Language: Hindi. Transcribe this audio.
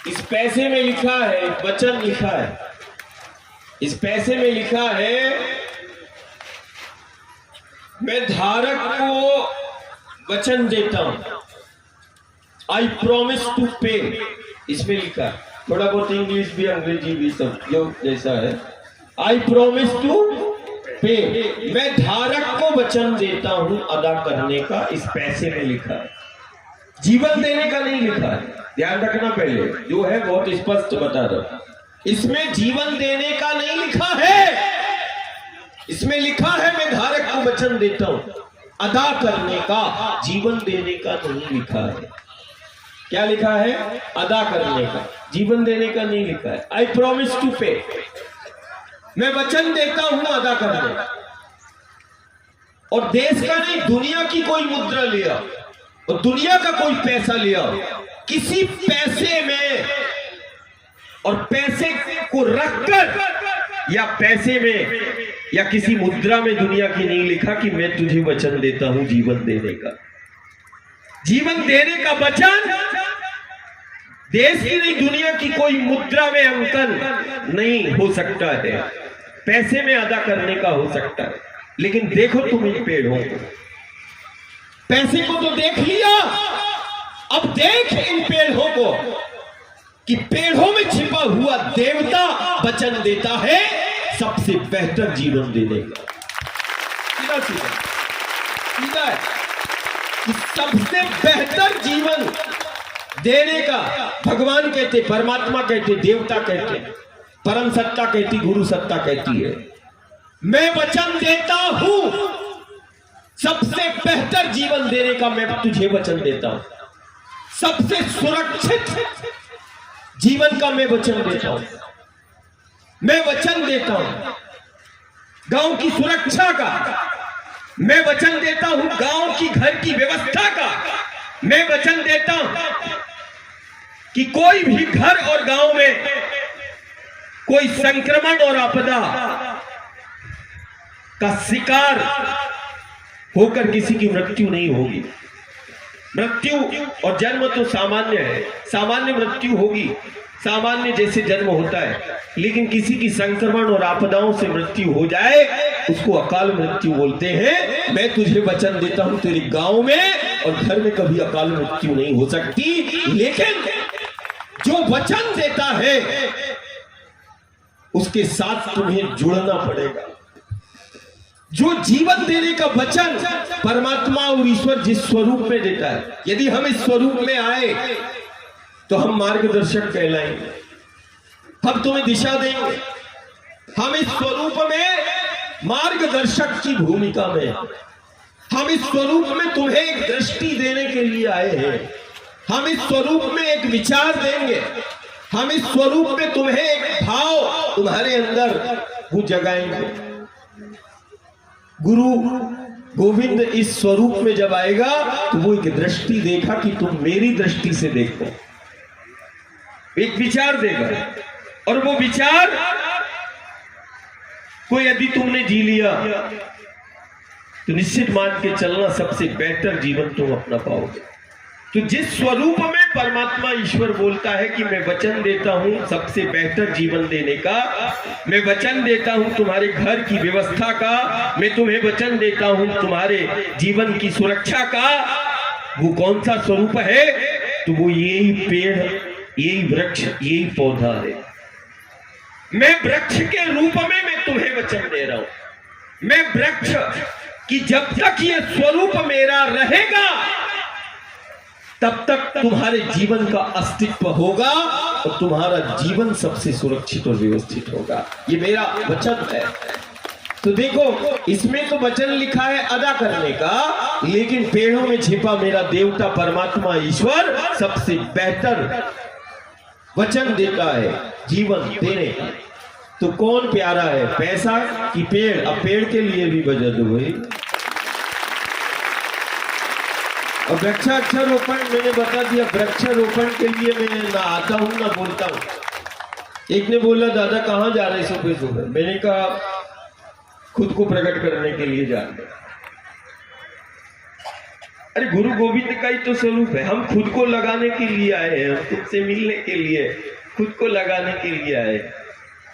इस पैसे में लिखा है, वचन लिखा है, इस पैसे में लिखा है, मैं धारक को वचन देता हूं, आई प्रोमिस टू पे। इसमें लिखा है, थोड़ा बहुत इंग्लिश भी अंग्रेजी भी सब जो जैसा है। आई प्रोमिस टू पे, मैं धारक को वचन देता हूं अदा करने का। इस पैसे में लिखा है, जीवन देने का नहीं लिखा है। ध्यान रखना, पहले जो है बहुत स्पष्ट बता रहा, इसमें जीवन देने का नहीं लिखा है। इसमें लिखा है मैं धारक को वचन देता हूं अदा करने का, जीवन देने का नहीं लिखा है। क्या लिखा है? अदा करने का, जीवन देने का नहीं लिखा है। आई प्रॉमिस टू पे, मैं वचन देता हूं अदा करने का। और देश का नहीं, दुनिया की कोई मुद्रा लिया और दुनिया का कोई पैसा लिया, किसी पैसे में और पैसे को रखकर या पैसे में या किसी मुद्रा में दुनिया की नहीं लिखा कि मैं तुझे वचन देता हूं जीवन देने का। जीवन देने का वचन देश की नहीं, दुनिया की कोई मुद्रा में अंकन नहीं हो सकता है, पैसे में अदा करने का हो सकता है। लेकिन देखो तुम इन पेड़ों को, पैसे को तो देख लिया, अब देख इन पेड़ों को कि पेड़ों में छिपा हुआ देवता वचन देता है सबसे बेहतर जीवन देने का। सीधा सीधा सीधा है कि सबसे बेहतर जीवन देने का भगवान कहते, परमात्मा कहते, देवता कहते, परम सत्ता कहती, गुरु सत्ता कहती है। मैं वचन देता हूं सबसे बेहतर जीवन देने का, मैं तुझे वचन देता हूं सबसे सुरक्षित जीवन का, मैं वचन देता हूं। मैं वचन देता हूं गांव की सुरक्षा का, मैं वचन देता हूं गांव की घर की व्यवस्था का, मैं वचन देता हूं कि कोई भी घर और गांव में कोई संक्रमण और आपदा का शिकार होकर किसी की मृत्यु नहीं होगी। मृत्यु और जन्म तो सामान्य है, सामान्य मृत्यु होगी, सामान्य जैसे जन्म होता है, लेकिन किसी की संक्रमण और आपदाओं से मृत्यु हो जाए उसको अकाल मृत्यु बोलते हैं। मैं तुझे वचन देता हूं तेरे गांव में और घर में कभी अकाल मृत्यु नहीं हो सकती। लेकिन जो वचन देता है उसके साथ तुम्हें जुड़ना पड़ेगा। जो जीवन देने का वचन परमात्मा और ईश्वर जिस स्वरूप में देता है, यदि हम इस स्वरूप में आए तो हम मार्गदर्शक कहलाएंगे, हम तुम्हें दिशा देंगे। हम इस स्वरूप में मार्गदर्शक की भूमिका में, हम इस स्वरूप में तुम्हें एक दृष्टि देने के लिए आए हैं। हम इस स्वरूप में एक विचार देंगे, हम इस स्वरूप में तुम्हें एक भाव तुम्हारे अंदर वो जगाएंगे। गुरु गोविंद इस स्वरूप में जब आएगा तो वो एक दृष्टि देगा कि तुम मेरी दृष्टि से देखो, एक विचार देगा। और वो विचार को यदि तुमने जी लिया तो निश्चित मान के चलना सबसे बेहतर जीवन तुम अपना पाओगे। तो जिस स्वरूप में परमात्मा ईश्वर बोलता है कि मैं वचन देता हूं सबसे बेहतर जीवन देने का, मैं वचन देता हूं तुम्हारे घर की व्यवस्था का, मैं तुम्हें वचन देता हूं तुम्हारे जीवन की सुरक्षा का, वो कौन सा स्वरूप है? तो वो यही पेड़, यही वृक्ष, यही पौधा है। मैं वृक्ष के रूप में मैं तुम्हें वचन दे रहा हूं। मैं वृक्ष की जब तक ये स्वरूप मेरा रहेगा तब तक तुम्हारे जीवन का अस्तित्व होगा और तुम्हारा जीवन सबसे सुरक्षित और व्यवस्थित होगा। ये मेरा वचन है। तो देखो, इसमें तो वचन लिखा है अदा करने का, लेकिन पेड़ों में छिपा मेरा देवता परमात्मा ईश्वर सबसे बेहतर वचन देता है जीवन देने का। तो कौन प्यारा है, पैसा कि पेड़? अब पेड़ के लिए भी वजन हुई। और वृक्षारोपण मैंने बता दिया, वृक्षारोपण के लिए मैं ना आता हूं ना बोलता हूं। एक ने बोला दादा कहां जा रहे सुबह सुबह? मैंने कहा खुद को प्रकट करने के लिए जा रहे। अरे गुरु गोविंद का ही तो स्वरूप है। हम खुद को लगाने के लिए आए हैं, हम तुमसे मिलने के लिए खुद को लगाने के लिए आए।